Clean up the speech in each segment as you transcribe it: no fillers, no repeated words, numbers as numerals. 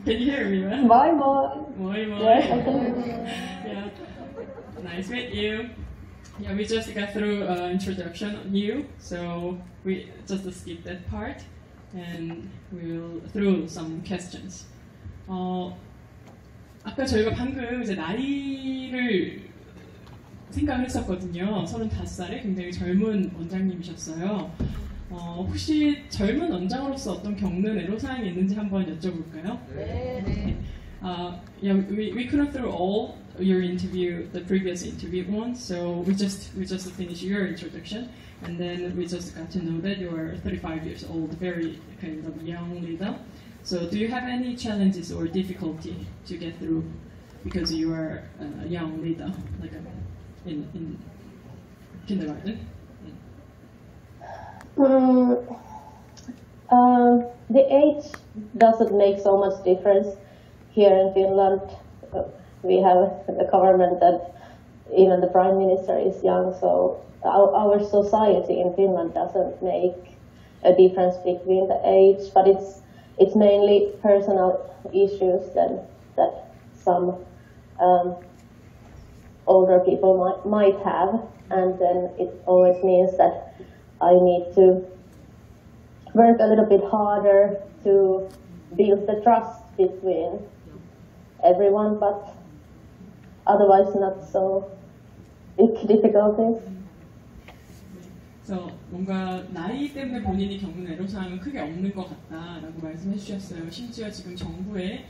Can you hear me? Well? Bye bye. Moi moi. Yes, I can. Yeah. Nice meet you. Yeah, we just got through introduction on you, so we just skip that part, and we'll through some questions. 아까 저희가 방금 이제 나이를 생각을 했었거든요. 35살에 굉장히 젊은 원장님이셨어요. 혹시 젊은 원장으로서 어떤 겪는 애로사항이 있는지 한번 여쭤볼까요? 네. Yeah, we couldn't through all your interview, the previous interview one, so we just finished your introduction, and then we just got to know that you are 35 years old, very kind of young leader. So, do you have any challenges or difficulty to get through because you are a young leader, like in kindergarten? The age doesn't make so much difference here in Finland. We have the government that even the prime minister is young, so our society in Finland doesn't make a difference between the age, but it's mainly personal issues that some older people might have, and then it always means that I need to work a little bit harder to build the trust between everyone, but otherwise not so big difficulties. 그래서 뭔가 나이 때문에 본인이 겪는 애로사항은 크게 없는 것 같다라고 말씀해 주셨어요. 심지어 지금 정부의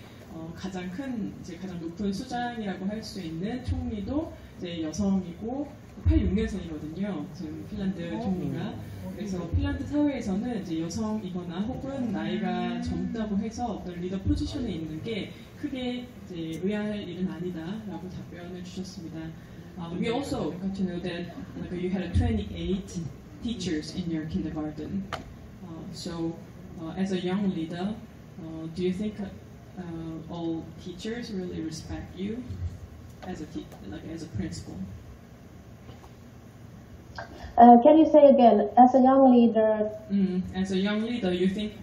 가장 큰, 이제 가장 높은 수장이라고 할 수 있는 총리도 이제 여성이고 86년생이거든요. 지금 핀란드 총리가. 그래서 핀란드 사회에서는 이제 여성이거나 혹은 나이가 젊다고 해서 어떤 리더 포지션에 있는 게 크게 이제 의아할 일은 아니다라고 답변을 주셨습니다. We also got to know that you had 28 teachers in your kindergarten. So, as a young leader, do you think all teachers really respect you as a principal? Can you say again, as a young leader? As a young leader, you think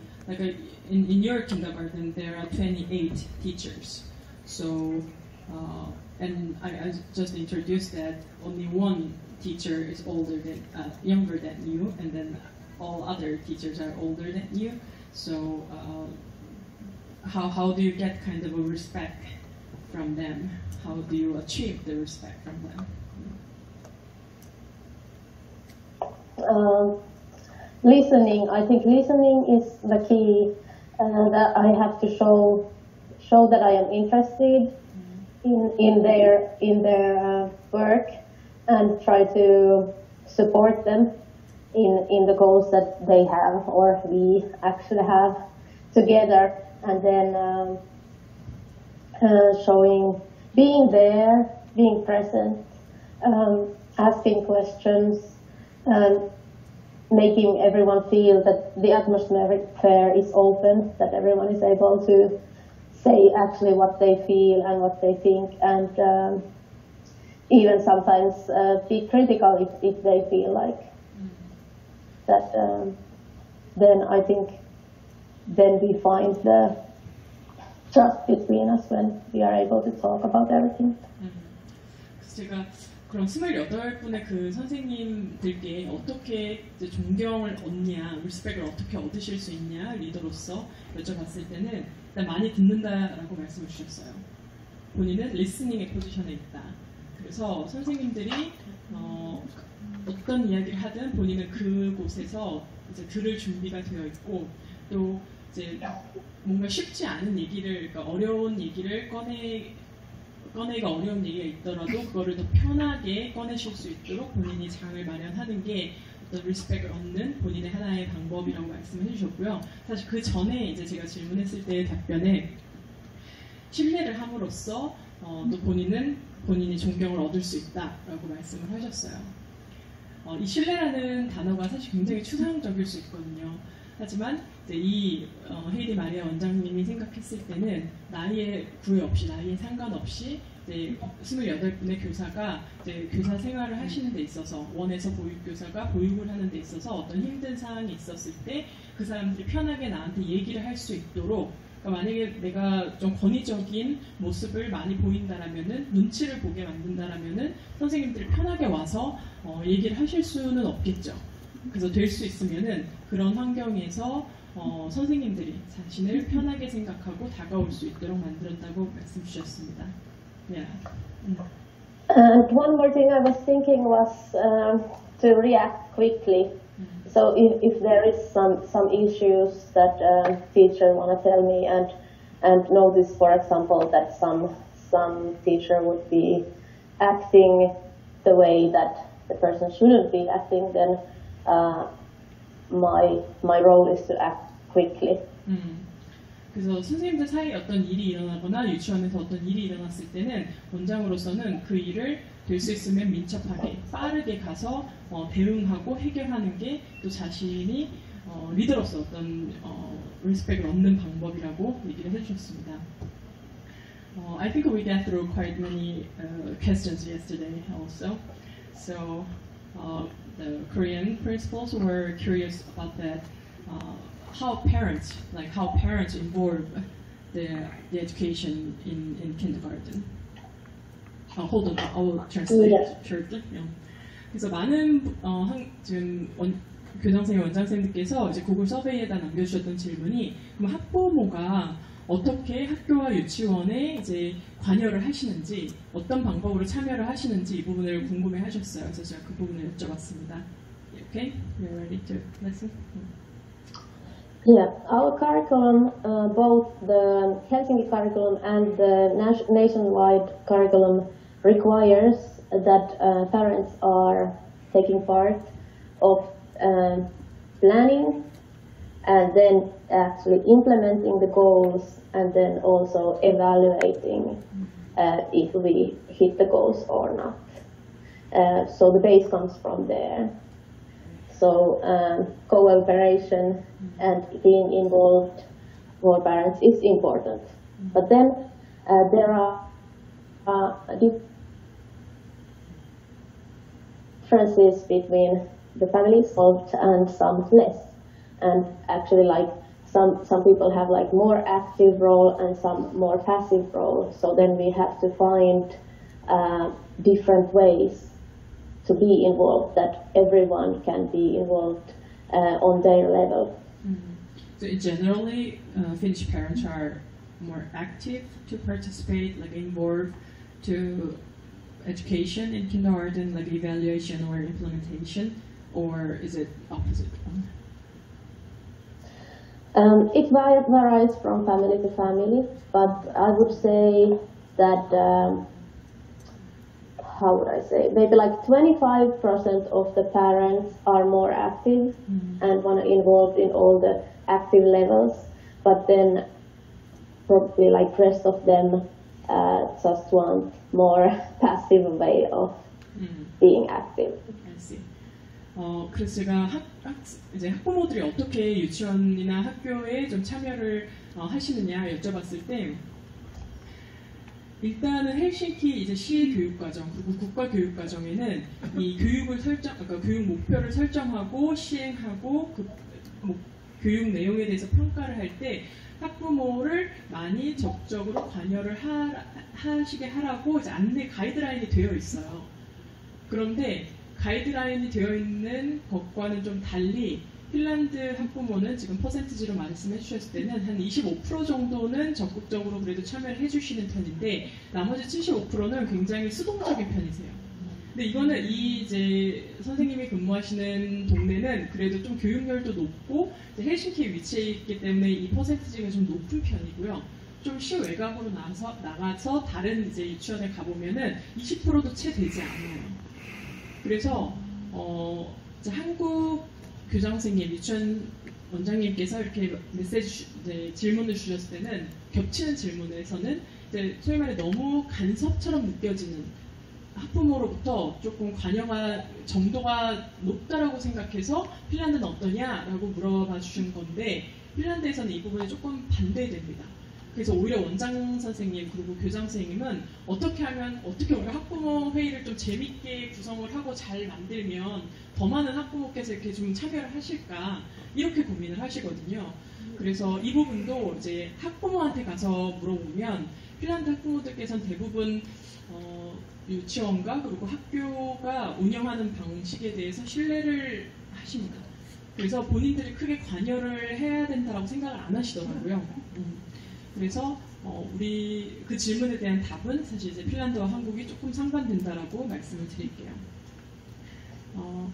in your kindergarten there are 28 teachers. So, and I just introduced that only one teacher is younger than you, and then all other teachers are older than you. So, how do you get kind of a respect from them? How do you achieve the respect from them? Listening. I think listening is the key. That I have to show that I am interested in their work, and try to support them in the goals that they have or we actually have together, and then being there, being present, asking questions, and making everyone feel that the atmosphere is open, that everyone is able to say actually what they feel and what they think, and even sometimes be critical if they feel like that. Then I think then we find the trust between us when we are able to talk about everything. 제가 그럼 28분의 그 선생님들께 어떻게 이제 존경을 얻냐, 리스펙을 어떻게 얻으실 수 있냐, 리더로서 여쭤봤을 때는 일단 많이 듣는다라고 말씀을 주셨어요. 본인은 리스닝의 포지션에 있다. 그래서 선생님들이 어떤 이야기를 하든 본인은 그곳에서 이제 들을 준비가 되어 있고, 또 이제 뭔가 쉽지 않은 얘기를, 그러니까 어려운 얘기를 꺼내기가 어려운 얘기가 있더라도 그거를 더 편하게 꺼내실 수 있도록 본인이 장을 마련하는 게 어떤 리스펙을 얻는 본인의 하나의 방법이라고 말씀을 해주셨고요. 사실 그 전에 이제 제가 질문했을 때의 답변에 신뢰를 함으로써 또 본인이 존경을 얻을 수 있다라고 말씀을 하셨어요. 이 신뢰라는 단어가 사실 굉장히 추상적일 수 있거든요. 하지만 이제 이 헤이디 마리아 원장님이 생각했을 때는 나이에 구애 없이, 나이에 상관없이 이제 28분의 교사가 이제 교사 생활을 하시는 데 있어서, 원에서 보육교사가 보육을 하는 데 있어서 어떤 힘든 사항이 있었을 때 그 사람들이 편하게 나한테 얘기를 할 수 있도록 그러니까 만약에 내가 좀 권위적인 모습을 많이 보인다라면은 눈치를 보게 만든다라면은 선생님들이 편하게 와서 얘기를 하실 수는 없겠죠. 그래서 될 수 있으면은 그런 환경에서 선생님들이 자신을 편하게 생각하고 다가올 수 있도록 만들었다고 말씀 주셨습니다. Yeah. And one more thing I was thinking was to react quickly. So if there is some issues that teacher want to tell me and notice, for example, that some teacher would be acting the way that the person shouldn't be acting, then my role is to act quickly. 그래서 선생님들 사이에 어떤 일이 일어나거나 유치원에서 어떤 일이 일어났을 때는 원장으로서는 그 일을 될 수 있으면 민첩하게 빠르게 가서 대응하고 해결하는 게 또 자신이 리더로서 어떤 리스펙을 얻는 방법이라고 얘기를 해주셨습니다. I think we got through quite many questions yesterday also. So the Korean principals were curious about that. How parents involve the education in kindergarten. Hold on, I will translate shortly. 그래서 많은 지금 교장선생님, 원장선생님께서 이제 구글 서베이에다 남겨주셨던 질문이 그럼 학부모가 어떻게 학교와 유치원에 이제 관여를 하시는지, 어떤 방법으로 참여를 하시는지 이 부분을 궁금해하셨어요. 그래서 제가 그 부분을 여쭤봤습니다. Okay, you're ready to listen. Yeah, our curriculum, both the Helsinki curriculum and the nationwide curriculum, requires that parents are taking part of planning and then actually implementing the goals and then also evaluating if we hit the goals or not. So the base comes from there. So cooperation and being involved for parents is important. But then there are differences between the families and some less. And actually, like some people have like more active role and some more passive role. So then we have to find different ways to be involved, that everyone can be involved on their level. So generally, Finnish parents are more active to participate, like involved to education in kindergarten, like evaluation or implementation, or is it opposite? It varies from family to family, but I would say that how would I say, maybe like 25% of the parents are more active and want to involved in all the active levels, but then probably like rest of them just want more passive way of being active. I see. 그래서 제가 이제 학부모들이 어떻게 유치원이나 학교에 좀 참여를 하시느냐 여쭤봤을 때, 일단은 헬싱키 이제 시 교육과정, 그리고 국가 교육과정에는 이 교육을 그러니까 교육 목표를 설정하고 시행하고 그 교육 내용에 대해서 평가를 할 때 학부모를 많이 적극적으로 관여를 하시게 하라고 이제 안내 가이드라인이 되어 있어요. 그런데 가이드라인이 되어 있는 것과는 좀 달리 핀란드 학부모는 지금 퍼센티지로 말씀해 주셨을 때는 한 25% 정도는 적극적으로 그래도 참여를 해주시는 편인데 나머지 75%는 굉장히 수동적인 편이세요. 근데 이거는 이제 선생님이 근무하시는 동네는 그래도 좀 교육열도 높고 헬싱키에 위치해 있기 때문에 이 퍼센티지가 좀 높은 편이고요. 좀 시 외곽으로 나가서 다른 이제 유치원에 가보면은 20%도 채 되지 않아요. 그래서 이제 한국 교장선생님, 유치원 원장님께서 이렇게 질문을 주셨을 때는 겹치는 질문에서는 이제 소위 말해 너무 간섭처럼 느껴지는 학부모로부터 조금 관여가 정도가 높다라고 생각해서 핀란드는 어떠냐라고 물어봐 주신 건데 핀란드에서는 이 부분에 조금 반대됩니다. 그래서 오히려 원장 선생님 그리고 교장 선생님은 어떻게 하면 어떻게 우리가 학부모 회의를 좀 재밌게 구성을 하고 잘 만들면 더 많은 학부모께서 이렇게 좀 참여를 하실까 이렇게 고민을 하시거든요. 그래서 이 부분도 이제 학부모한테 가서 물어보면 핀란드 학부모들께서는 대부분 유치원과 그리고 학교가 운영하는 방식에 대해서 신뢰를 하십니다. 그래서 본인들이 크게 관여를 해야 된다고 생각을 안 하시더라고요. 그래서 우리 그 질문에 대한 답은 사실 이제 핀란드와 한국이 조금 상반된다라고 말씀을 드릴게요.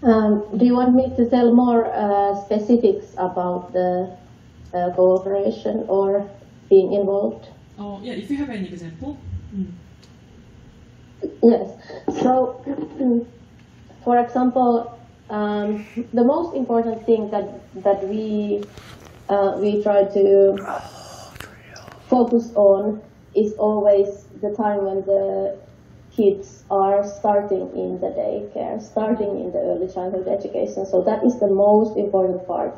Do you want me to tell more specifics about the cooperation or being involved? Yeah, if you have any example. Yes. So, for example, the most important thing that we try to focus on is always the time when the kids are starting in the daycare, starting in the early childhood education. So that is the most important part.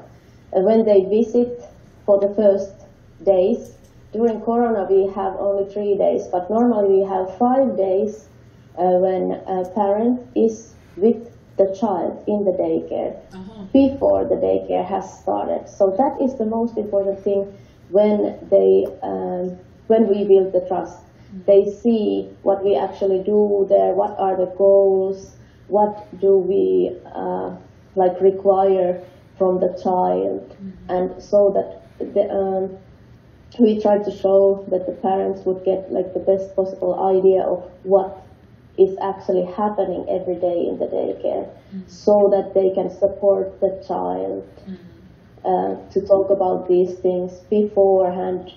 When they visit for the first days, during Corona we have only 3 days, but normally we have 5 days when a parent is with the child in the daycare before the daycare has started. So that is the most important thing when we build the trust. They see what we actually do there, what are the goals, what do we require from the child, and so that we try to show that the parents would get the best possible idea of what is actually happening every day in the daycare, so that they can support the child to talk about these things beforehand,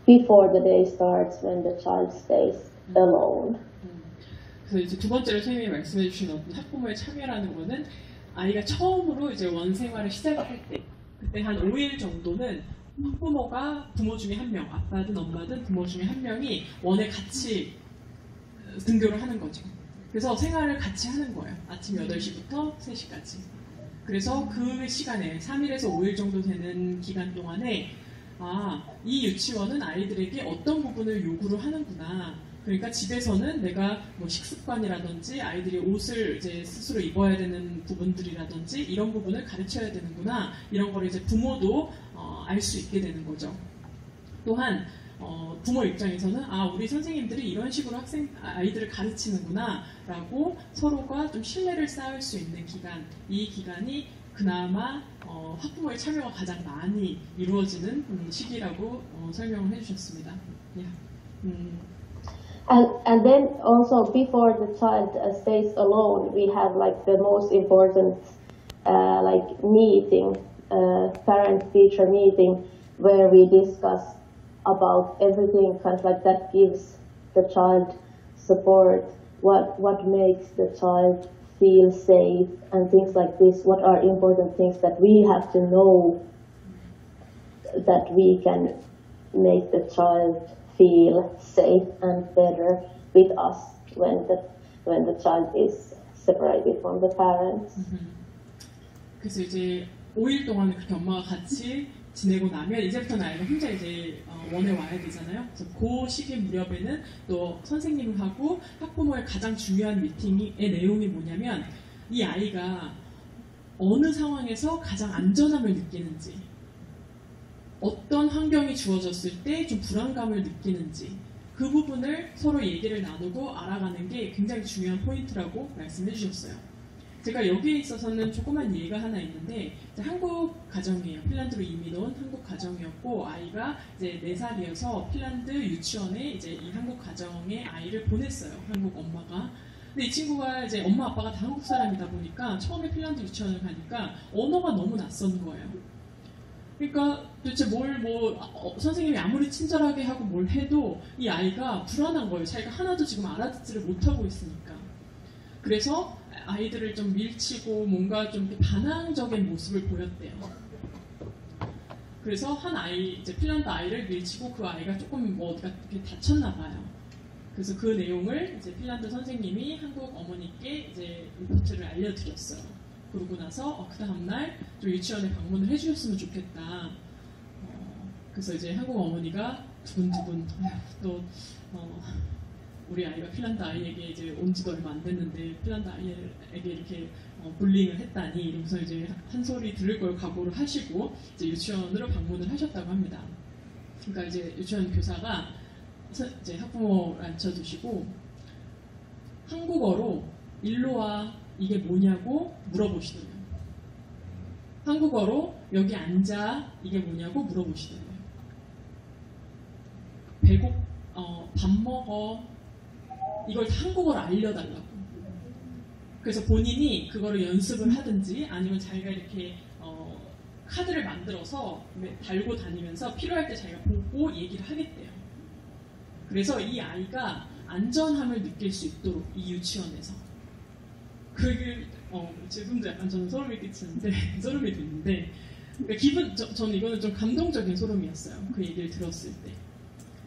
before the day starts, when the child stays alone. 그래서 이제 두 번째로 선생님이 말씀해 주신 어떤 학부모의 참여라는 거는 아이가 처음으로 이제 원생활을 시작할 때, 그때 한 5일 정도는 학부모가 부모 중에 한 명, 아빠든 엄마든 부모 중에 한 명이 원에 같이 등교를 하는 거죠. 그래서 생활을 같이 하는 거예요. 아침 8시부터 3시까지. 그래서 그 시간에 3일에서 5일 정도 되는 기간 동안에 이 유치원은 아이들에게 어떤 부분을 요구를 하는구나. 그러니까 집에서는 내가 뭐 식습관이라든지 아이들이 옷을 이제 스스로 입어야 되는 부분들이라든지 이런 부분을 가르쳐야 되는구나. 이런 거를 이제 부모도 알 수 있게 되는 거죠. 또한 부모 입장에서는 우리 선생님들이 이런 식으로 아이들을 가르치는구나 라고 서로가 좀 신뢰를 쌓을 수 있는 기간, 이 기간이 그나마 학부모의 참여가 가장 많이 이루어지는 시기라고 설명을 해주셨습니다. And then also before the child stays alone, we have the most important meeting, parent-teacher meeting, where we discuss about everything that gives the child support, what makes the child feel safe, and things like this. What are important things that we have to know that we can make the child feel safe and better with us when the child is separated from the parents. 그래서 이제 5일 동안 그렇게 엄마가 같이 지내고 나면 이제부터는 아이가 혼자 이제 원에 와야 되잖아요. 그래서 그 시기 무렵에는 또 선생님하고 학부모의 가장 중요한 미팅의 내용이 뭐냐면 이 아이가 어느 상황에서 가장 안전함을 느끼는지, 어떤 환경이 주어졌을 때 좀 불안감을 느끼는지 그 부분을 서로 얘기를 나누고 알아가는 게 굉장히 중요한 포인트라고 말씀해 주셨어요. 제가 여기에 있어서는 조그만 예가 하나 있는데 한국 가정이에요. 핀란드로 이민 온 한국 가정이었고 아이가 이제 4살이어서 핀란드 유치원에 이제 이 한국 가정의 아이를 보냈어요. 한국 엄마가. 근데 이 친구가 이제 엄마 아빠가 다 한국 사람이다 보니까 처음에 핀란드 유치원을 가니까 언어가 너무 낯선 거예요. 그러니까 도대체 선생님이 아무리 친절하게 하고 뭘 해도 이 아이가 불안한 거예요. 자기가 하나도 지금 알아듣지를 못하고 있으니까. 그래서 아이들을 좀 밀치고 뭔가 좀 반항적인 모습을 보였대요. 그래서 한 아이, 이제 핀란드 아이를 밀치고 그 아이가 조금 어디가 다쳤나 봐요. 그래서 그 내용을 이제 핀란드 선생님이 한국 어머니께 이제 리포트를 알려드렸어요. 그러고 나서 그 다음날 좀 유치원에 방문을 해주셨으면 좋겠다. 그래서 이제 한국 어머니가 두근두근 또 우리 아이가 핀란드 아이에게 이제 온 지도 얼마 안 됐는데 핀란드 아이에게 이렇게 불링을 했다니 이러면서 이제 한 소리 들을 걸 각오를 하시고 이제 유치원으로 방문을 하셨다고 합니다. 그러니까 이제 유치원 교사가 이제 학부모를 앉혀두시고 한국어로 일로 와 이게 뭐냐고 물어보시더래요. 한국어로 여기 앉아 이게 뭐냐고 물어보시더래요. 밥 먹어 이걸 다 한국어로 알려달라고. 그래서 본인이 그거를 연습을 하든지 아니면 자기가 이렇게 카드를 만들어서 달고 다니면서 필요할 때 자기가 보고 얘기를 하겠대요. 그래서 이 아이가 안전함을 느낄 수 있도록 이 유치원에서 그게 지금도 약간 저는 소름이 끼치는데 소름이 돋는데 그러니까 저는 이거는 좀 감동적인 소름이었어요. 그 얘기를 들었을 때.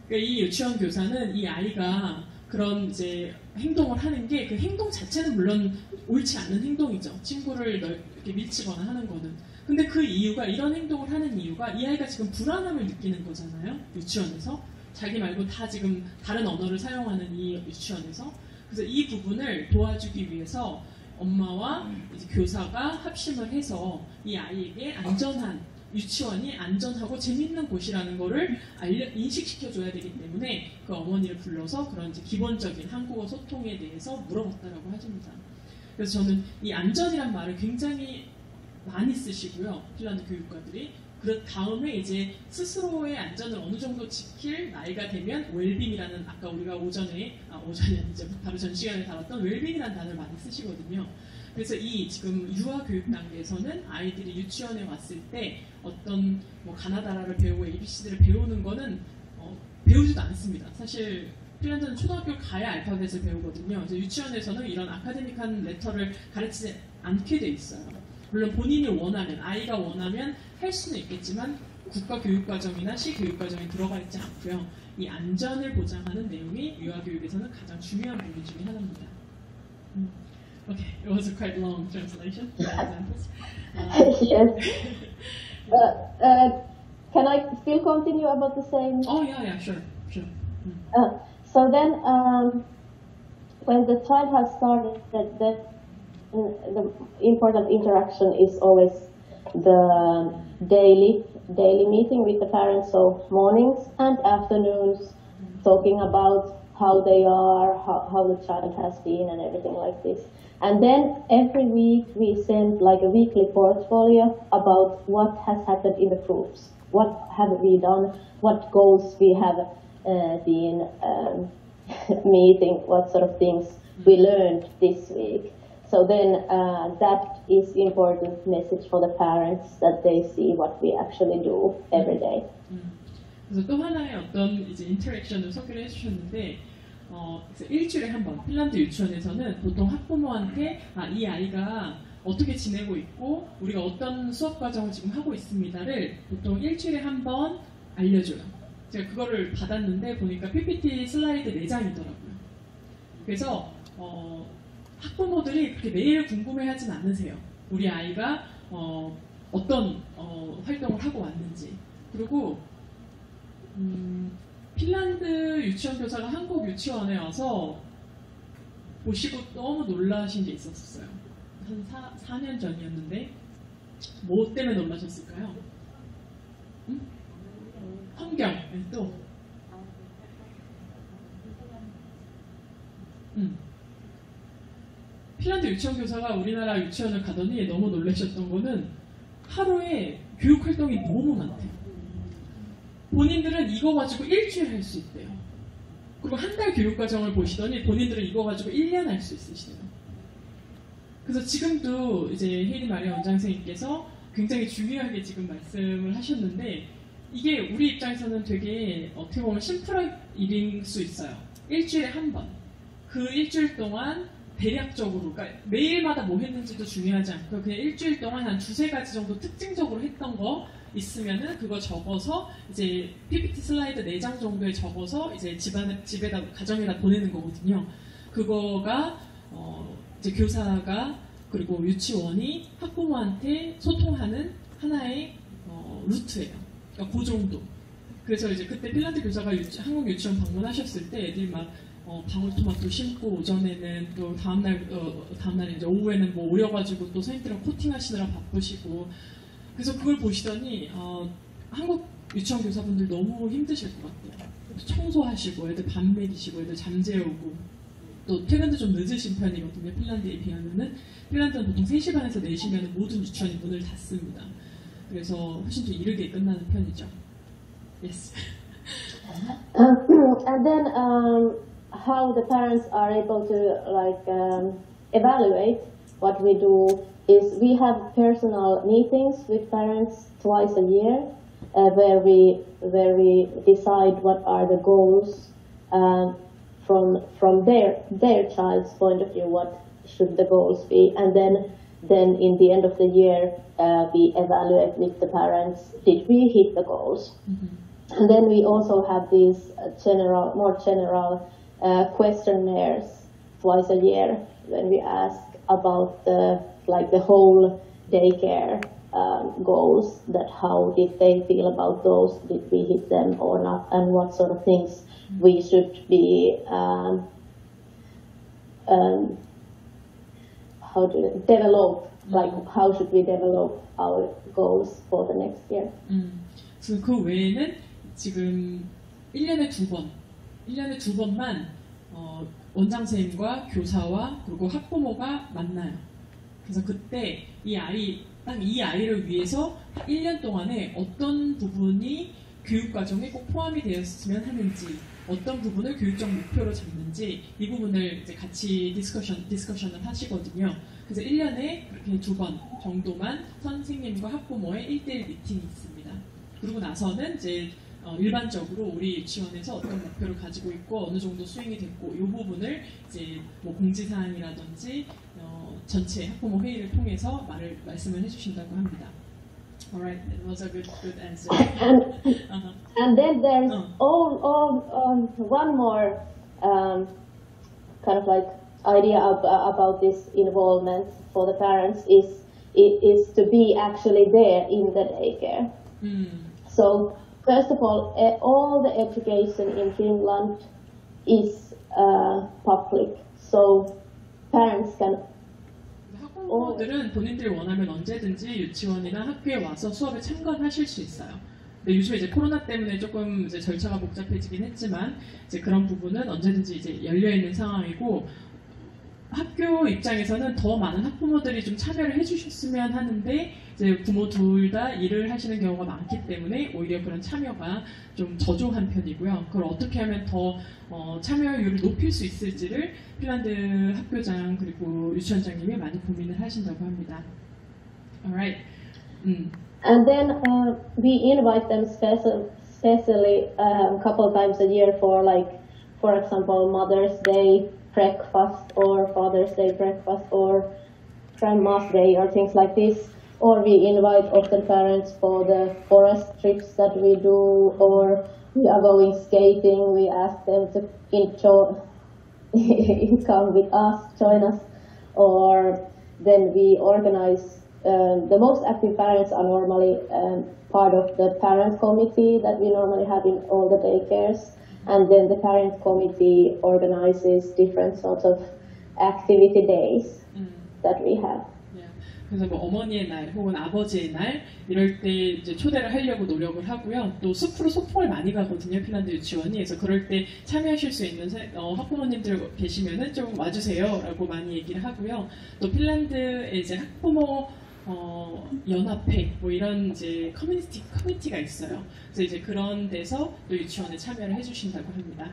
그러니까 이 유치원 교사는 이 아이가 그런 이제 행동을 하는 게 그 행동 자체는 물론 옳지 않은 행동이죠. 친구를 이렇게 밀치거나 하는 거는. 근데 그 이유가 이런 행동을 하는 이유가 이 아이가 지금 불안함을 느끼는 거잖아요. 유치원에서. 자기 말고 다 지금 다른 언어를 사용하는 이 유치원에서. 그래서 이 부분을 도와주기 위해서 엄마와 이제 교사가 합심을 해서 이 아이에게 안전한 유치원이 안전하고 재밌는 곳이라는 거를 인식시켜줘야 되기 때문에 그 어머니를 불러서 그런 이제 기본적인 한국어 소통에 대해서 물어봤다라고 하십니다. 그래서 저는 이 안전이란 말을 굉장히 많이 쓰시고요. 핀란드 교육가들이. 그 다음에 이제 스스로의 안전을 어느 정도 지킬 나이가 되면 웰빙이라는 아까 우리가 오전이 아니죠. 바로 전 시간에 다뤘던 웰빙이라는 단어를 많이 쓰시거든요. 그래서 이 지금 유아교육 단계에서는 아이들이 유치원에 왔을 때 어떤 뭐 가나다라를 배우고 ABCD를 배우는 거는 배우지도 않습니다. 사실 핀란드는 초등학교를 가야 알파벳을 배우거든요. 그래서 유치원에서는 이런 아카데믹한 레터를 가르치지 않게 돼 있어요. 물론 본인이 원하면, 아이가 원하면 할 수는 있겠지만 국가교육과정이나 시교육과정에 들어가 있지 않고요. 이 안전을 보장하는 내용이 유아교육에서는 가장 중요한 부분 중에 하나입니다. Okay, it was a quite long translation. Examples. Yes. Can I still continue about the same? Oh yeah, sure. So then, when the child has started, the important interaction is always the daily meeting with the parents. So mornings and afternoons, talking about how they are, how the child has been, and everything like this. And then every week we send like a weekly portfolio about what has happened in the groups. What have we done? What goals we have been meeting? What sort of things we learned this week? So then that is important message for the parents that they see what we actually do every day. 그래서 또 하나의 어떤 이제 인터랙션을 소개를 해주셨는데. 그래서 일주일에 한 번 핀란드 유치원에서는 보통 학부모한테 이 아이가 어떻게 지내고 있고 우리가 어떤 수업 과정을 지금 하고 있습니다를 보통 일주일에 한 번 알려줘요. 제가 그거를 받았는데 보니까 PPT 슬라이드 4장이더라고요. 그래서 학부모들이 그렇게 매일 궁금해하진 않으세요. 우리 아이가 어떤 활동을 하고 왔는지. 그리고 핀란드 유치원 교사가 한국 유치원에 와서 보시고 너무 놀라신 게 있었어요. 한 4년 전이었는데 뭐 때문에 놀라셨을까요? 환경, 또 핀란드 유치원 교사가 우리나라 유치원을 가더니 너무 놀라셨던 거는 하루에 교육 활동이 너무 많대요. 본인들은 이거 가지고 일주일 할 수 있대요. 그리고 한 달 교육과정을 보시더니 본인들은 이거 가지고 1년 할 수 있으시대요. 그래서 지금도 이제 헤이리 마리아 원장선생님께서 굉장히 중요하게 지금 말씀을 하셨는데 이게 우리 입장에서는 되게 어떻게 보면 심플한 일일 수 있어요. 일주일에 한 번. 그 일주일 동안 대략적으로, 그러니까 매일마다 뭐 했는지도 중요하지 않고 그냥 일주일 동안 한 2-3가지 정도 특징적으로 했던 거 있으면은 그거 적어서 이제 PPT 슬라이드 4장 정도에 적어서 이제 집에다 가정에다 보내는 거거든요. 그거가 이제 교사가 그리고 유치원이 학부모한테 소통하는 하나의 루트예요. 그러니까 그 정도. 그래서 이제 그때 핀란드 교사가 한국 유치원 방문하셨을 때 애들이 막 방울토마토 심고 오전에는 또 다음날 이제 오후에는 뭐 오려가지고 또 선생님들랑 코팅하시느라 바쁘시고 그래서 그걸 보시더니 한국 유치원 교사분들 너무 힘드실 것 같아요. 청소하시고 애들 밥 먹이시고 애들 잠재우고 또 퇴근도 좀 늦으신 편이거든요. 핀란드에 비하면은 핀란드는 보통 3시 반에서 4시면 모든 유치원이 문을 닫습니다. 그래서 훨씬 더 이르게 끝나는 편이죠. Yes. And then how the parents are able to evaluate what we do is we have personal meetings with parents twice a year where we decide what are the goals from their child's point of view, what should the goals be, and then in the end of the year we evaluate with the parents, did we hit the goals? Mm-hmm. And then we also have these more general questionnaires twice a year when we ask about the whole daycare goals, that how did they feel about those, did we hit them or not, and what sort of things we should be develop, like how should we develop our goals for the next year. 그래서 그 외에는 지금 1년에 두 번만 원장 선생님과 교사와 그리고 학부모가 만나요. 그래서 그때 이 아이를 위해서 1년 동안에 어떤 부분이 교육 과정에 꼭 포함이 되었으면 하는지, 어떤 부분을 교육적 목표로 잡는지 이 부분을 이제 같이 디스커션을 하시거든요. 그래서 1년에 그렇게 2번 정도만 선생님과 학부모의 1대1 미팅이 있습니다. 그러고 나서는 이제 일반적으로 우리 유치원에서 어떤 목표를 가지고 있고 어느 정도 수행이 됐고 이 부분을 이제 뭐 공지사항이라든지 전체 학부모 회의를 통해서 말씀을 해주신다고 합니다. Alright, that was a good answer. And then there's one more kind of like idea about this involvement for the parents is to be actually there in the daycare. So first of all the education in Finland is public, so parents can. 학부모들은 본인들이 원하면 언제든지 유치원이나 학교에 와서 수업에 참관하실 수 있어요. 근데 요즘에 이제 코로나 때문에 조금 이제 절차가 복잡해지긴 했지만 이제 그런 부분은 언제든지 이제 열려 있는 상황이고. 학교 입장에서는 더 많은 학부모들이 좀 참여를 해주셨으면 하는데 이제 부모 둘 다 일을 하시는 경우가 많기 때문에 오히려 그런 참여가 좀 저조한 편이고요. 그걸 어떻게 하면 더 참여율을 높일 수 있을지를 핀란드 학교장 그리고 유치원장님이 많이 고민을 하신다고 합니다. Alright. And then we invite them specially a couple of times a year for example, Mother's Day breakfast or Father's Day breakfast or Grandma's Day or things like this. Or we invite often parents for the forest trips that we do, or we are going skating, we ask them to come with us, join us, or then we organize, the most active parents are normally part of the parent committee that we normally have in all the daycares. And then the parent committee organizes different sorts of activity days that we have. Yeah. 그래서 뭐 어머니의 날 혹은 아버지의 날 이럴 때 이제 초대를 하려고 노력을 하고요. 또 숲으로 소풍을 많이 가거든요, 핀란드 유치원이. 그래서 그럴 때 참여하실 수 있는 학부모님들 계시면은 좀 와주세요라고 많이 얘기를 하고요. 또 핀란드의 이제 학부모 연합회 뭐 이런 이제 커뮤니티가 있어요. 그래서 이제 그런 데서 또 유치원에 참여를 해주신다고 합니다.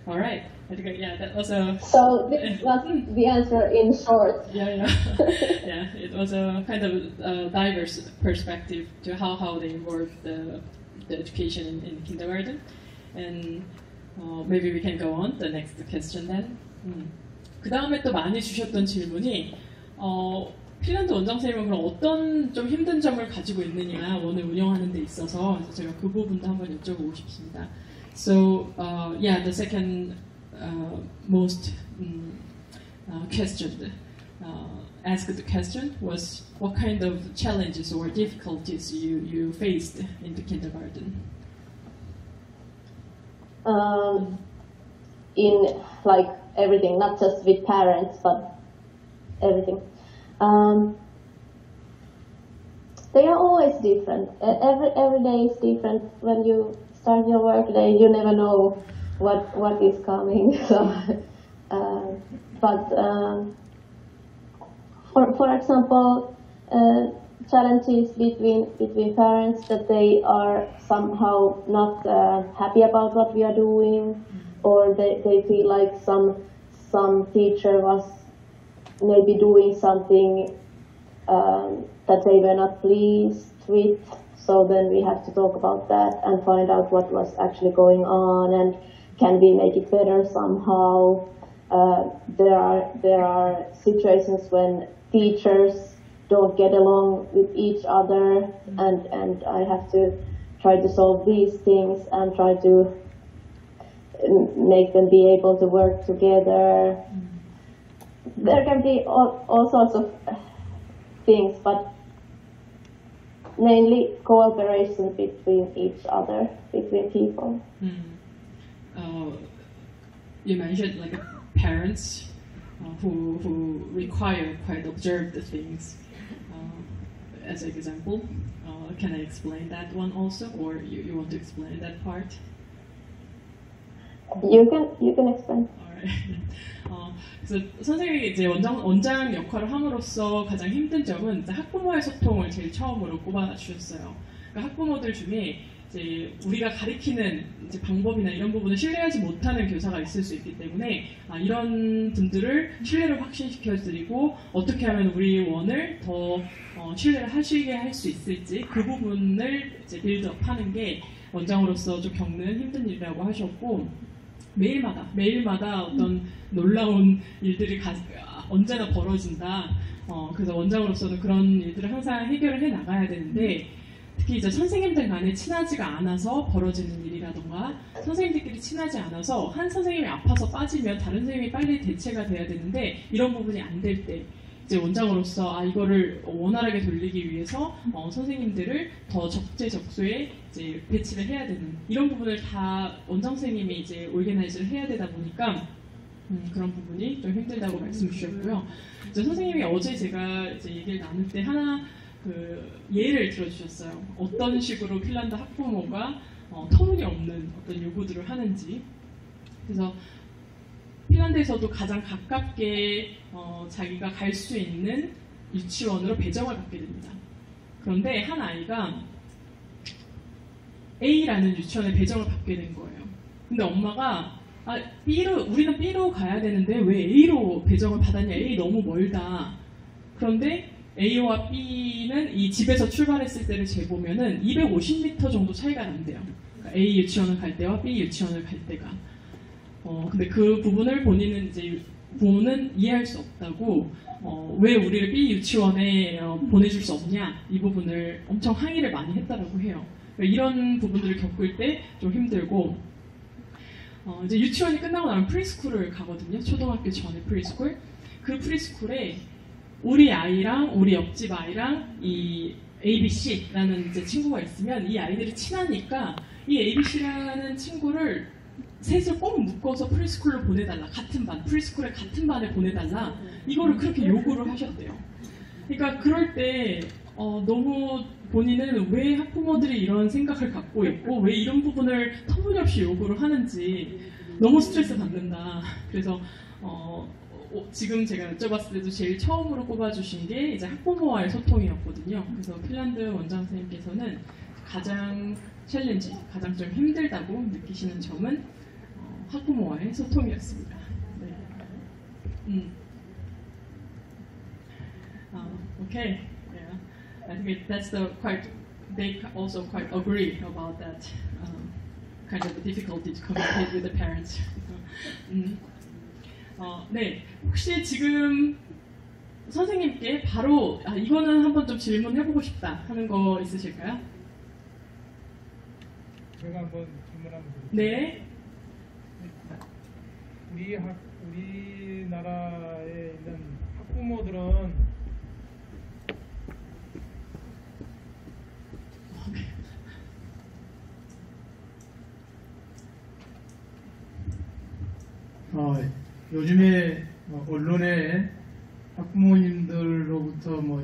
Alright. Yeah, that was a. So this was the answer in short. Yeah. It was a kind of diverse perspective to how they involve the education in kindergarten, and maybe we can go on the next question then. 그 다음에 또 많이 주셨던 질문이 핀란드 원장 선생님은 그럼 어떤 좀 힘든 점을 가지고 있느냐 원을 운영하는 데 있어서 제가 그 부분도 한번 여쭤보고 싶습니다. So the second most asked question was what kind of challenges or difficulties you faced in the kindergarten. in like everything, not just with parents, but everything. They are always different. Every day is different. When you start your work day, you never know what is coming. So, for example, challenges between parents that they are somehow not happy about what we are doing, or they feel like some teacher was maybe doing something that they were not pleased with. So then we have to talk about that and find out what was actually going on and can we make it better somehow. There are situations when teachers don't get along with each other, and I have to try to solve these things and try to make them be able to work together. There can be all sorts of things, but mainly cooperation between each other, between people. You mentioned like parents who require quite observed things as an example. Can I explain that one also, or you want to explain that part? You can explain. 그래서 선생님이 이제 원장 역할을 함으로써 가장 힘든 점은 이제 학부모의 소통을 제일 처음으로 꼽아 주셨어요. 그러니까 학부모들 중에 이제 우리가 가리키는 이제 방법이나 이런 부분을 신뢰하지 못하는 교사가 있을 수 있기 때문에 이런 분들을 신뢰를 확신시켜드리고 어떻게 하면 우리 원을 더 신뢰를 하시게 할 수 있을지 그 부분을 이제 빌드업하는 게 원장으로서 좀 겪는 힘든 일이라고 하셨고. 매일마다 어떤 놀라운 일들이 언제나 벌어진다. 그래서 원장으로서는 그런 일들을 항상 해결을 해 나가야 되는데 특히 이제 선생님들 간에 친하지가 않아서 벌어지는 일이라던가 선생님들끼리 친하지 않아서 한 선생님이 아파서 빠지면 다른 선생님이 빨리 대체가 돼야 되는데 이런 부분이 안 될 때 이제 원장으로서 이거를 원활하게 돌리기 위해서 선생님들을 더 적재적소에 이제 배치를 해야 되는 이런 부분을 다 원장 선생님이 이제 오르게나이즈를 해야 되다 보니까 그런 부분이 좀 힘들다고 말씀 주셨고요. 이제 선생님이 어제 제가 이제 얘기를 나눌 때 하나 그 예를 들어주셨어요. 어떤 식으로 핀란드 학부모가 터무니없는 어떤 요구들을 하는지. 그래서 핀란드에서도 가장 가깝게 자기가 갈 수 있는 유치원으로 배정을 받게 됩니다. 그런데 한 아이가 A라는 유치원에 배정을 받게 된 거예요. 근데 엄마가 우리는 B로 가야 되는데 왜 A로 배정을 받았냐? A 너무 멀다. 그런데 A와 B는 이 집에서 출발했을 때를 재보면은 250m 정도 차이가 난대요. 그러니까 A 유치원을 갈 때와 B 유치원을 갈 때가. 근데 그 부분을 부모는 이해할 수 없다고, 왜 우리를 B 유치원에 보내줄 수 없냐, 이 부분을 엄청 항의를 많이 했다라고 해요. 그러니까 이런 부분들을 겪을 때 좀 힘들고, 이제 유치원이 끝나고 나면 프리스쿨을 가거든요. 초등학교 전에 프리스쿨. 그 프리스쿨에 우리 아이랑 우리 옆집 아이랑 이 ABC라는 이제 친구가 있으면 이 아이들이 친하니까 이 ABC라는 친구를 셋을 꼭 묶어서 프리스쿨로 보내달라. 같은 반, 프리스쿨에 같은 반에 보내달라. 이거를 그렇게 요구를 하셨대요. 그러니까 그럴 때 너무 본인은 왜 학부모들이 이런 생각을 갖고 있고 왜 이런 부분을 터무니없이 요구를 하는지 너무 스트레스 받는다. 그래서 지금 제가 여쭤봤을 때도 제일 처음으로 꼽아주신 게 이제 학부모와의 소통이었거든요. 그래서 핀란드 원장 선생님께서는 가장 챌린지, 가장 좀 힘들다고 느끼시는 점은 학부모와의 소통이었습니다. 네. Okay. Yeah. I think that's they also quite agree about that kind of difficulty to communicate with the parents. 네. 혹시 지금 선생님께 바로 이거는 한번 좀 질문해보고 싶다 하는 거 있으실까요? 제가 한번 질문하면 되겠습니다. 네. 우리나라에 있는 학부모들은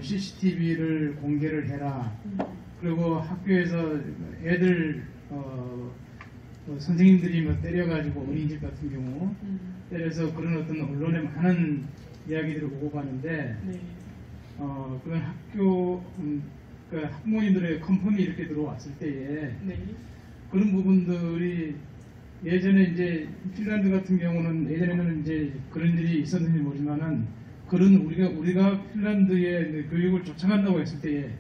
CCTV를 공개를 해라. 그리고 학교에서 애들 선생님들이 뭐 때려가지고 어린이집 같은 경우 때려서 그런 어떤 언론에 많은 이야기들을 오고 가는데 네. 그런 학교 그 학부모님들의 컨펌이 이렇게 들어왔을 때에 네. 그런 부분들이 예전에 이제 핀란드 같은 경우는 예전에는 이제 그런 일이 있었는지 모르지만은 그런 우리가 핀란드의 교육을 쫓아간다고 했을 때에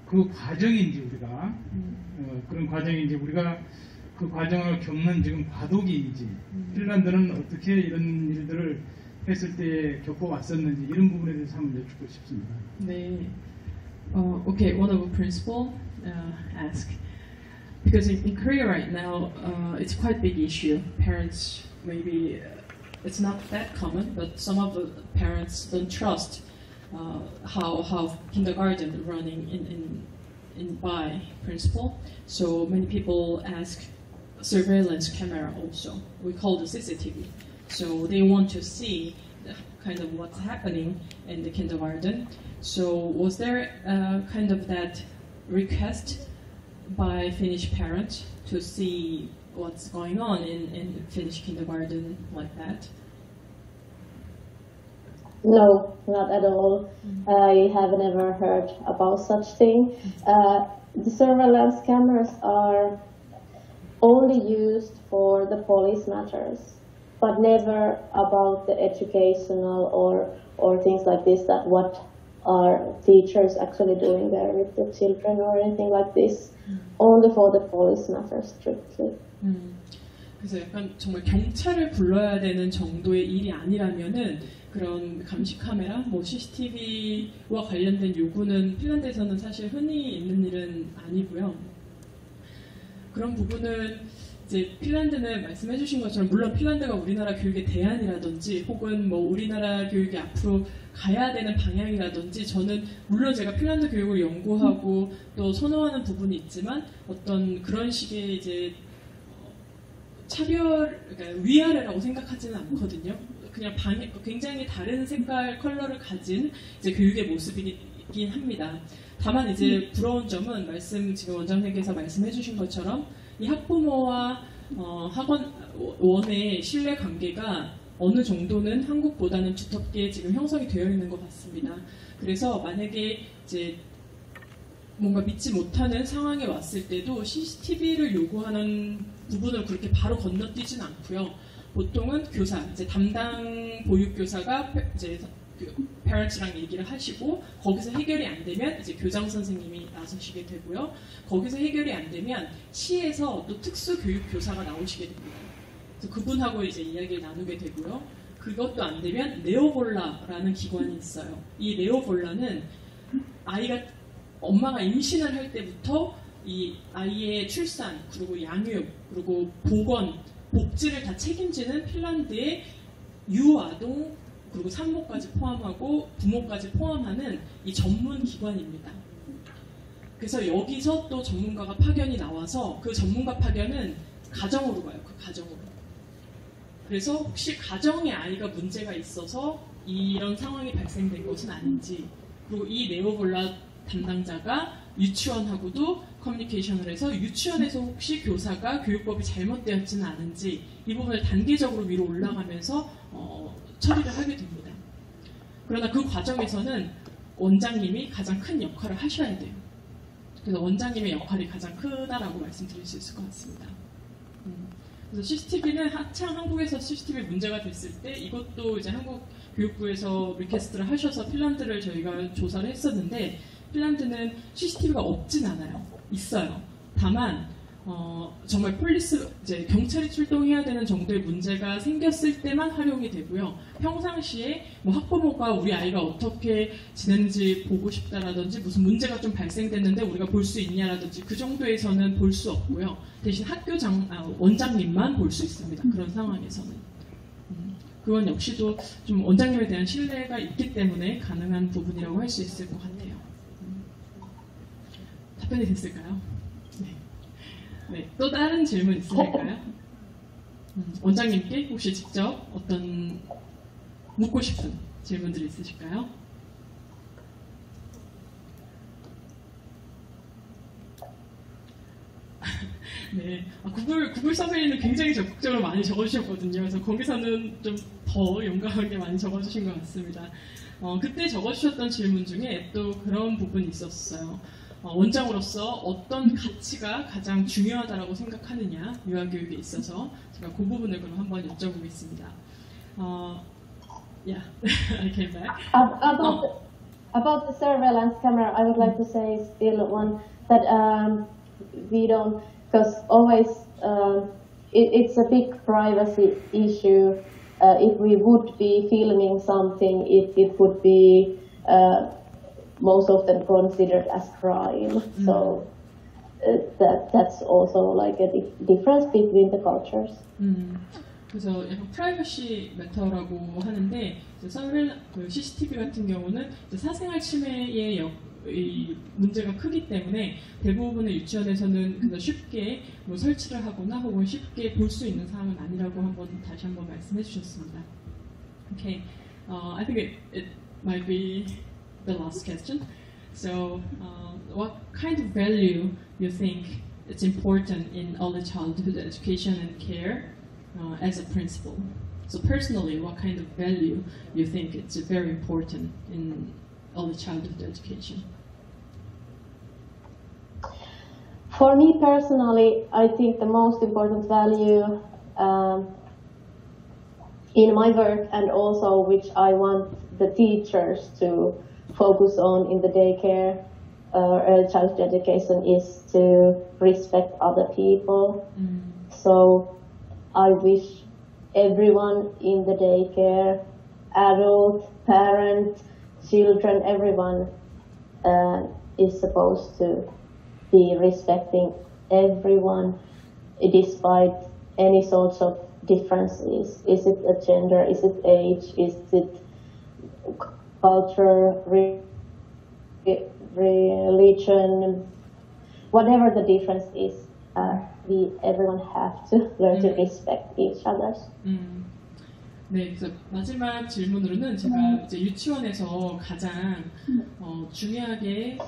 그 과정인지 우리가 그런 과정인지 우리가 그 과정을 겪는 지금 과도기인지 핀란드는 어떻게 이런 일들을 했을 때 겪어왔었는지 이런 부분에 대해서 한번 여쭙고 싶습니다. 네. Okay, one of the principal asked, because in Korea right now, it's quite a big issue. Parents, maybe it's not that common, but some of the parents don't trust how kindergarten running in by principal. So many people ask surveillance camera also. We call the CCTV. So they want to see the kind of what's happening in the kindergarten. So was there kind of that request by Finnish parents to see what's going on in Finnish kindergarten like that? No, not at all. I have never heard about such thing. The surveillance cameras are only used for the police matters, but never about the educational or things like this, that what are teachers actually doing there with the children or anything like this. Only for the police matters strictly. 그래서 약간 정말 경찰을 불러야 되는 정도의 일이 아니라면은 그런 감시 카메라, 뭐 CCTV와 관련된 요구는 핀란드에서는 사실 흔히 있는 일은 아니고요. 그런 부분은 이제 핀란드는 말씀해주신 것처럼 물론 핀란드가 우리나라 교육의 대안이라든지 혹은 뭐 우리나라 교육이 앞으로 가야 되는 방향이라든지 저는 물론 제가 핀란드 교육을 연구하고 또 선호하는 부분이 있지만 어떤 그런 식의 이제 차별, 그러니까 위아래라고 생각하지는 않거든요. 그냥 굉장히 다른 색깔 컬러를 가진 이제 교육의 모습이긴 합니다. 다만 이제 부러운 점은 지금 원장님께서 말씀해주신 것처럼 이 학부모와 학원원의 신뢰 관계가 어느 정도는 한국보다는 두텁게 지금 형성이 되어 있는 것 같습니다. 그래서 만약에 이제 뭔가 믿지 못하는 상황에 왔을 때도 CCTV를 요구하는 부분을 그렇게 바로 건너뛰진 않고요. 보통은 교사, 이제 담당 보육교사가 이제 parents랑 얘기를 하시고 거기서 해결이 안 되면 이제 교장 선생님이 나서시게 되고요. 거기서 해결이 안 되면 시에서 또 특수 교육 교사가 나오시게 됩니다. 그래서 그분하고 이제 이야기를 나누게 되고요. 그것도 안 되면 네오볼라라는 기관이 있어요. 이 네오볼라는 아이가 엄마가 임신을 할 때부터 이 아이의 출산 그리고 양육 그리고 보건 복지를 다 책임지는 핀란드의 유아동 그리고 산모까지 포함하고 부모까지 포함하는 이 전문 기관입니다. 그래서 여기서 또 전문가가 파견이 나와서 그 전문가 파견은 가정으로 가요. 그 가정으로. 그래서 혹시 가정에 아이가 문제가 있어서 이런 상황이 발생된 것은 아닌지 그리고 이 네오볼라 담당자가 유치원하고도 커뮤니케이션을 해서 유치원에서 혹시 교사가 교육법이 잘못되었지는 않은지 이 부분을 단계적으로 위로 올라가면서 처리를 하게 됩니다. 그러나 그 과정에서는 원장님이 가장 큰 역할을 하셔야 돼요. 그래서 원장님의 역할이 가장 크다라고 말씀드릴 수 있을 것 같습니다. 그래서 CCTV는 한창 한국에서 CCTV 문제가 됐을 때 이것도 이제 한국 교육부에서 리퀘스트를 하셔서 핀란드를 저희가 조사를 했었는데 핀란드는 CCTV가 없진 않아요. 있어요. 다만 정말 이제 경찰이 출동해야 되는 정도의 문제가 생겼을 때만 활용이 되고요. 평상시에 뭐 학부모가 우리 아이가 어떻게 지냈는지 보고 싶다라든지 무슨 문제가 좀 발생됐는데 우리가 볼 수 있냐라든지 그 정도에서는 볼 수 없고요. 대신 원장님만 볼 수 있습니다. 그런 상황에서는. 그건 역시도 좀 원장님에 대한 신뢰가 있기 때문에 가능한 부분이라고 할 수 있을 것 같아요. 답변이 됐을까요? 네, 또 다른 질문 있으실까요? 원장님께 혹시 직접 어떤 묻고 싶은 질문들 있으실까요? 네, 구글 서베이는 굉장히 적극적으로 많이 적어주셨거든요. 그래서 거기서는 좀 더 용감하게 많이 적어주신 것 같습니다. 그때 적어주셨던 질문 중에 또 그런 부분이 있었어요. 원장으로서 어떤 가치가 가장 중요하다고 생각하느냐, 유아교육에 있어서 제가 그 부분을 그럼 한번 여쭤보겠습니다. Yeah, I came back. About the surveillance camera, I would like to say still one that we don't, because always it's a big privacy issue. If we would be filming something, it would be most often considered as crime. So that's also like a difference between the cultures. 그래서 약간 프라이버시 매터라고 하는데 그 CCTV 같은 경우는 사생활 침해의 이 문제가 크기 때문에 대부분의 유치원에서는 그냥 쉽게 뭐 설치를 하거나 혹은 쉽게 볼 수 있는 사항은 아니라고 다시 한번 말씀해 주셨습니다. Okay, I think it might be the last question. So, what kind of value you think it's important in early childhood education and care as a principal? So personally, what kind of value you think it's very important in early childhood education? For me personally, I think the most important value in my work, and also which I want the teachers to focus on in the daycare or early childhood education, is to respect other people. So I wish everyone in the daycare, adult, parent, children, everyone is supposed to be respecting everyone despite any sorts of differences. Is it a gender? Is it age? Is it culture, religion? Whatever the difference is, everyone have to learn to respect each other. 네, 그래서 마지막 질문으로는 제가 이제 유치원에서 가장 중요하게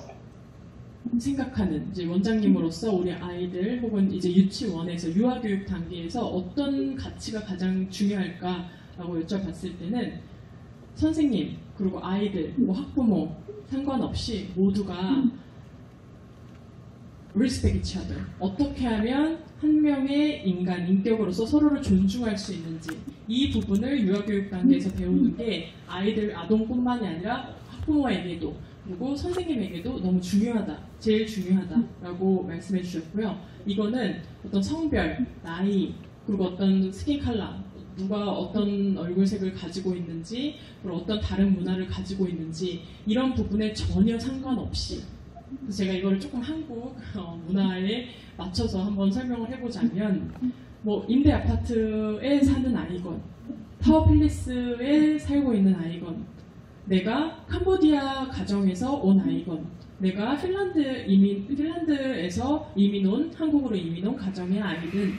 생각하는 이제 원장님으로서 우리 아이들 혹은 이제 유치원에서 유아교육 단계에서 어떤 가치가 가장 중요할까라고 여쭤봤을 때는 선생님 그리고 아이들, 뭐 학부모 상관없이 모두가 respect each other. 어떻게 하면 한 명의 인간, 인격으로서 서로를 존중할 수 있는지 이 부분을 유아교육 단계에서 배우는 게 아이들, 아동뿐만이 아니라 학부모에게도 그리고 선생님에게도 너무 중요하다, 제일 중요하다라고 말씀해 주셨고요. 이거는 어떤 성별, 나이, 그리고 어떤 스킨 컬러, 누가 어떤 얼굴색을 가지고 있는지, 그리고 어떤 다른 문화를 가지고 있는지 이런 부분에 전혀 상관없이 제가 이거를 조금 한국 문화에 맞춰서 한번 설명을 해보자면 뭐 임대 아파트에 사는 아이건, 타워팰리스에 살고 있는 아이건, 내가 캄보디아 가정에서 온 아이건, 내가 핀란드에서 한국으로 이민 온 가정의 아이든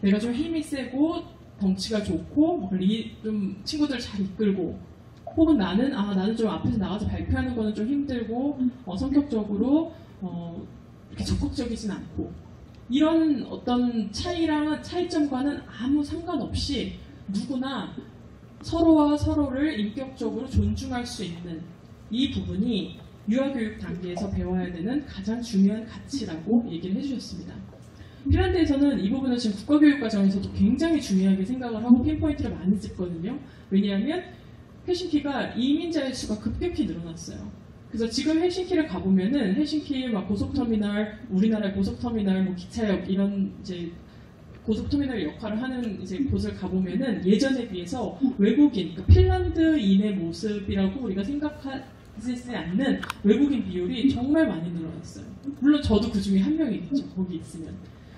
내가 좀 힘이 세고 덩치가 좋고 좀 친구들 잘 이끌고 혹은 나는 좀 앞에서 나가서 발표하는 거는 좀 힘들고 성격적으로 이렇게 적극적이진 않고 이런 어떤 차이점과는 아무 상관없이 누구나 서로와 서로를 인격적으로 존중할 수 있는 이 부분이 유아교육 단계에서 배워야 되는 가장 중요한 가치라고 얘기를 해주셨습니다. 핀란드에서는 이 부분을 지금 국가교육과정에서도 굉장히 중요하게 생각을 하고 핀포인트를 많이 찍거든요. 왜냐하면 헬싱키가 이민자의 수가 급격히 늘어났어요. 그래서 지금 헬싱키를 가보면은 헬싱키 막 고속터미널, 우리나라의 고속터미널, 뭐 기차역 이런 이제 고속터미널 역할을 하는 이제 곳을 가보면은 예전에 비해서 외국인, 그러니까 핀란드인의 모습이라고 우리가 생각하지 않는 외국인 비율이 정말 많이 늘어났어요. 물론 저도 그 중에 한 명이겠죠. 거기 있으면.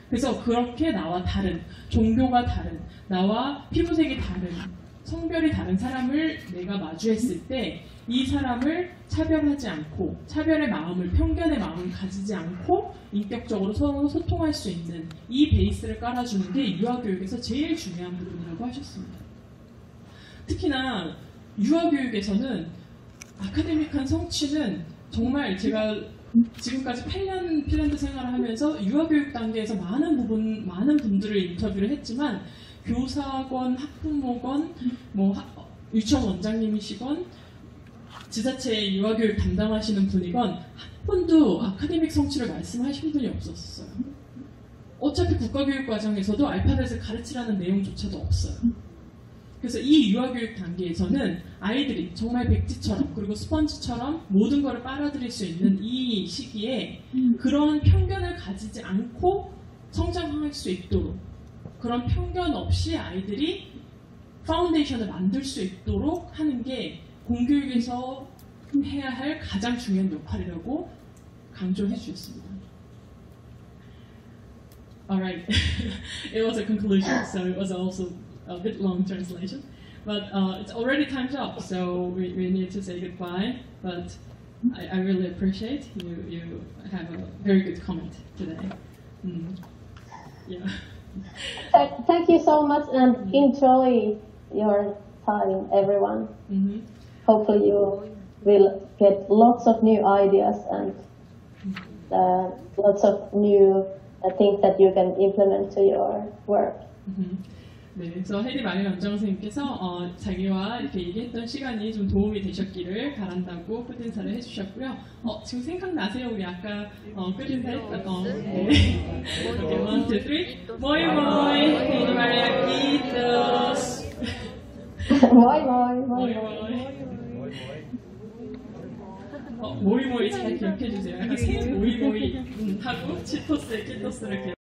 그래서 그렇게 나와 다른, 종교가 다른, 나와 피부색이 다른, 성별이 다른 사람을 내가 마주했을 때 이 사람을 차별하지 않고 차별의 마음을, 편견의 마음을 가지지 않고 인격적으로 서로 소통할 수 있는 이 베이스를 깔아주는 게 유아교육에서 제일 중요한 부분이라고 하셨습니다. 특히나 유아교육에서는 아카데믹한 성취는 정말 제가 지금까지 8년 핀란드 생활을 하면서 유아교육 단계에서 많은 분들을 인터뷰를 했지만 교사건, 학부모건, 유치원 원장님이시건, 지자체의 유아교육 담당하시는 분이건 한 번도 아카데믹 성취를 말씀하신 분이 없었어요. 어차피 국가교육 과정에서도 알파벳을 가르치라는 내용조차도 없어요. 그래서 이 유아교육 단계에서는 아이들이 정말 백지처럼 그리고 스펀지처럼 모든 것을 빨아들일 수 있는 이 시기에 그런 편견을 가지지 않고 성장할 수 있도록, 그런 편견 없이 아이들이 파운데이션을 만들 수 있도록 하는 게 공교육에서 해야 할 가장 중요한 역할이라고 강조해 주셨습니다. Alright, it was a conclusion, so it was also a bit long translation. But it's already time's up, so we need to say goodbye. But I really appreciate you have a very good comment today. Yeah. Thank you so much and enjoy your time, everyone. Hopefully you will get lots of new ideas and lots of new things that you can implement to your work. 네, 그래서 헤디 마리 원장 선생님께서 자기와 이렇게 얘기했던 시간이 좀 도움이 되셨기를 바란다고 끝인사를 해주셨고요. 지금 생각나세요? 우리 아까 끝인사 했던 네. 이렇게 1, 2, 3 모이 모이 헤디 마리아 키토스 모이 모이 모이 모이 모이 잘 기억해 주세요. 약간 새 모이 모이 하고 치토스의 키토스를 기억.